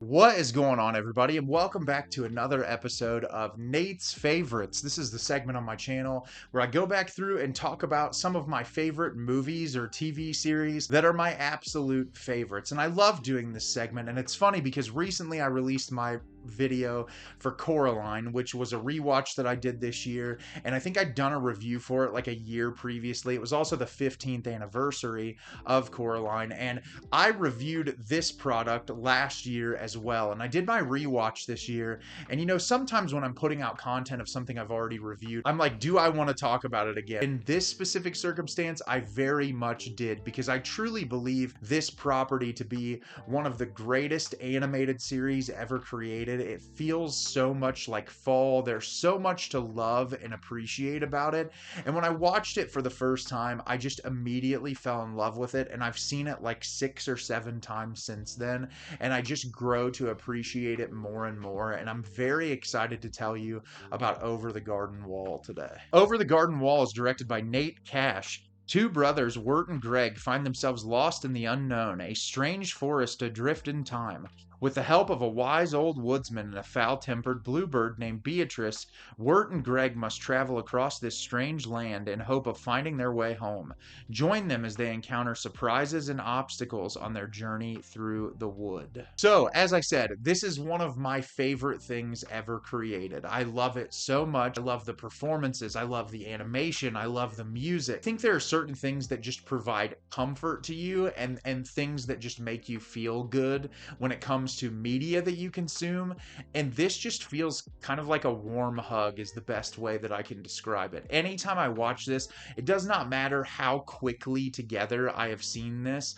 What is going on, everybody, and welcome back to another episode of Nate's Favorites. This is the segment on my channel where I go back through and talk about some of my favorite movies or TV series that are my absolute favorites. And I love doing this segment, and it's funny because recently I released my video for Coraline, which was a rewatch that I did this year, and I think I'd done a review for it like a year previously. It was also the 15th anniversary of Coraline, and I reviewed this product last year as well, and I did my rewatch this year. And you know, sometimes when I'm putting out content of something I've already reviewed, I'm like, do I want to talk about it again? In this specific circumstance, I very much did, because I truly believe this property to be one of the greatest animated series ever created. It feels so much like fall. There's so much to love and appreciate about it. And when I watched it for the first time, I just immediately fell in love with it. And I've seen it like 6 or 7 times since then. And I just grow to appreciate it more and more. And I'm very excited to tell you about Over the Garden Wall today. Over the Garden Wall is directed by Nate Cash. Two brothers, Wirt and Greg, find themselves lost in the unknown, a strange forest adrift in time. With the help of a wise old woodsman and a foul-tempered bluebird named Beatrice, Wirt and Greg must travel across this strange land in hope of finding their way home. Join them as they encounter surprises and obstacles on their journey through the wood. So, as I said, this is one of my favorite things ever created. I love it so much. I love the performances. I love the animation. I love the music. I think there are certain things that just provide comfort to you and things that just make you feel good when it comes to media that you consume, and this just feels kind of like a warm hug is the best way that I can describe it. Anytime I watch this, it does not matter how quickly together I have seen this.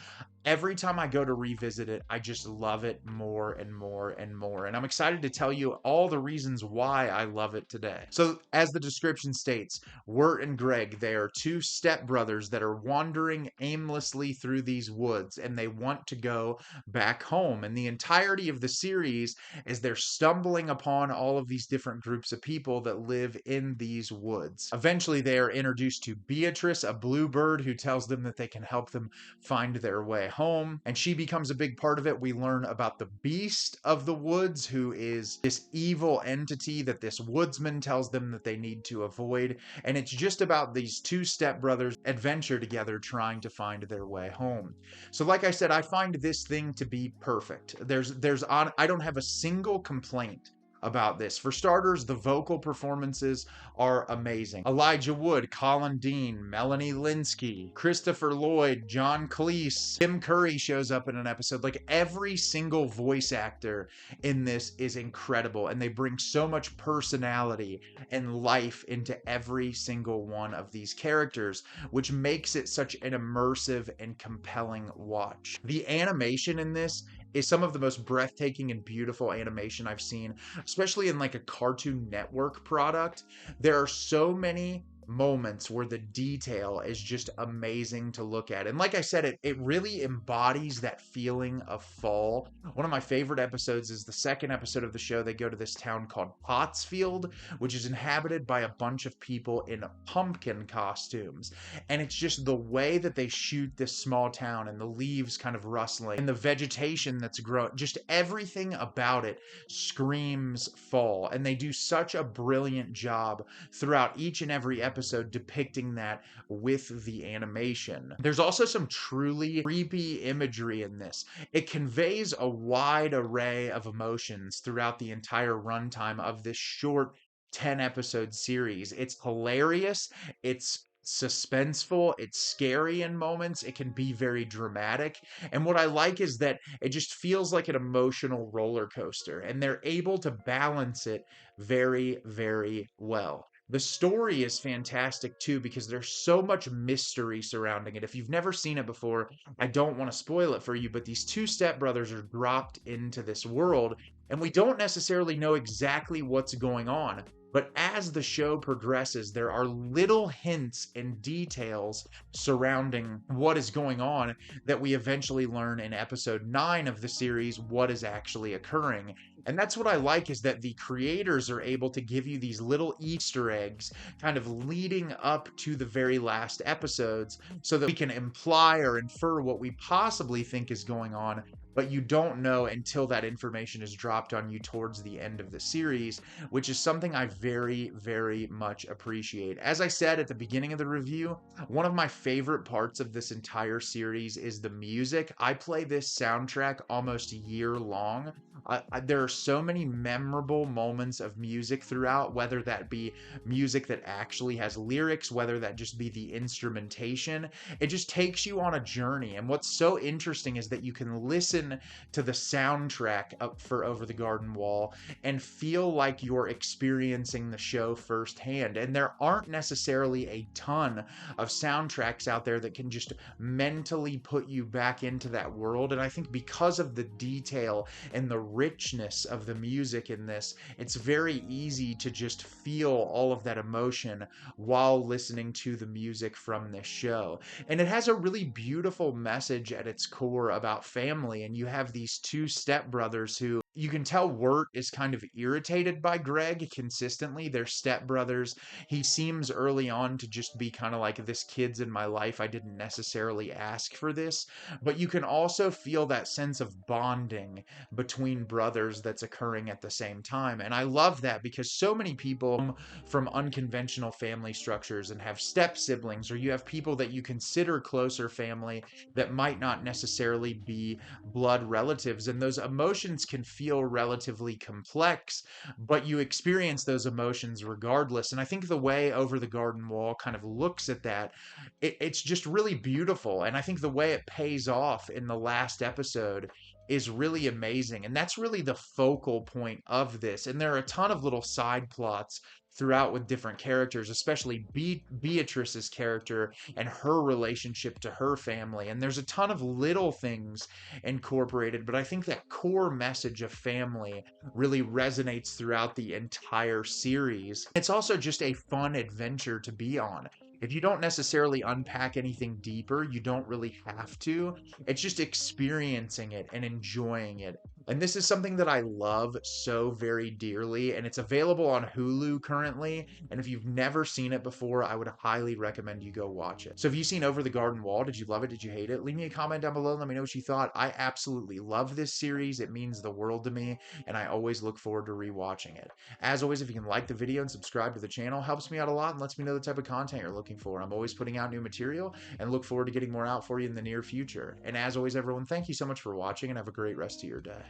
Every time I go to revisit it, I just love it more and more and more. And I'm excited to tell you all the reasons why I love it today. So, as the description states, Wirt and Greg, they are two stepbrothers that are wandering aimlessly through these woods, and they want to go back home. And the entirety of the series is they're stumbling upon all of these different groups of people that live in these woods. Eventually, they are introduced to Beatrice, a bluebird who tells them that they can help them find their way home, and she becomes a big part of it. We learn about the beast of the woods, who is this evil entity that this woodsman tells them that they need to avoid, and it's just about these two stepbrothers adventure together trying to find their way home. So like I said, I find this thing to be perfect. I don't have a single complaint about this. For starters, the vocal performances are amazing. Elijah Wood, Collin Dean, Melanie Lynskey, Christopher Lloyd, John Cleese, Tim Curry shows up in an episode. Like, every single voice actor in this is incredible, and they bring so much personality and life into every single one of these characters, which makes it such an immersive and compelling watch. The animation in this is some of the most breathtaking and beautiful animation I've seen, especially in like a Cartoon Network product. There are so many moments where the detail is just amazing to look at. And like I said, it really embodies that feeling of fall. One of my favorite episodes is the second episode of the show. They go to this town called Pottsfield, which is inhabited by a bunch of people in pumpkin costumes. And it's just the way that they shoot this small town, and the leaves kind of rustling, and the vegetation that's growing, just everything about it screams fall. And they do such a brilliant job throughout each and every episode depicting that with the animation. There's also some truly creepy imagery in this. It conveys a wide array of emotions throughout the entire runtime of this short 10-episode series. It's hilarious, it's suspenseful, it's scary in moments, it can be very dramatic, and what I like is that it just feels like an emotional roller coaster, and they're able to balance it very, very well. The story is fantastic too, because there's so much mystery surrounding it. If you've never seen it before, I don't want to spoil it for you, but these two stepbrothers are dropped into this world, and we don't necessarily know exactly what's going on. But as the show progresses, there are little hints and details surrounding what is going on that we eventually learn in episode 9 of the series what is actually occurring. And that's what I like, is that the creators are able to give you these little Easter eggs kind of leading up to the very last episodes so that we can imply or infer what we possibly think is going on. but you don't know until that information is dropped on you towards the end of the series, which is something I very, very much appreciate. As I said at the beginning of the review, one of my favorite parts of this entire series is the music. I play this soundtrack almost year long. There are so many memorable moments of music throughout, whether that be music that actually has lyrics, whether that just be the instrumentation. It just takes you on a journey. And what's so interesting is that you can listen to the soundtrack up for Over the Garden Wall and feel like you're experiencing the show firsthand. And there aren't necessarily a ton of soundtracks out there that can just mentally put you back into that world. And I think because of the detail and the richness of the music in this, it's very easy to just feel all of that emotion while listening to the music from this show. And it has a really beautiful message at its core about family. And you have these two stepbrothers who you can tell Wirt is kind of irritated by Greg consistently. They're stepbrothers. He seems early on to just be kind of like, this kid's in my life. I didn't necessarily ask for this. But you can also feel that sense of bonding between brothers that's occurring at the same time. And I love that because so many people come from unconventional family structures and have step siblings, or you have people that you consider closer family that might not necessarily be blood relatives. And those emotions can feel relatively complex, but you experience those emotions regardless. And I think the way Over the Garden Wall kind of looks at that, it's just really beautiful. And I think the way it pays off in the last episode is really amazing. And that's really the focal point of this. And there are a ton of little side plots throughout with different characters, especially Beatrice's character and her relationship to her family. And there's a ton of little things incorporated, but I think that core message of family really resonates throughout the entire series. It's also just a fun adventure to be on. If you don't necessarily unpack anything deeper, you don't really have to. It's just experiencing it and enjoying it. And this is something that I love so very dearly, and it's available on Hulu currently. And if you've never seen it before, I would highly recommend you go watch it. So have you seen Over the Garden Wall? Did you love it? Did you hate it? Leave me a comment down below and let me know what you thought. I absolutely love this series. It means the world to me, and I always look forward to rewatching it. As always, if you can like the video and subscribe to the channel, helps me out a lot and lets me know the type of content you're looking for. I'm always putting out new material and look forward to getting more out for you in the near future. And as always, everyone, thank you so much for watching and have a great rest of your day.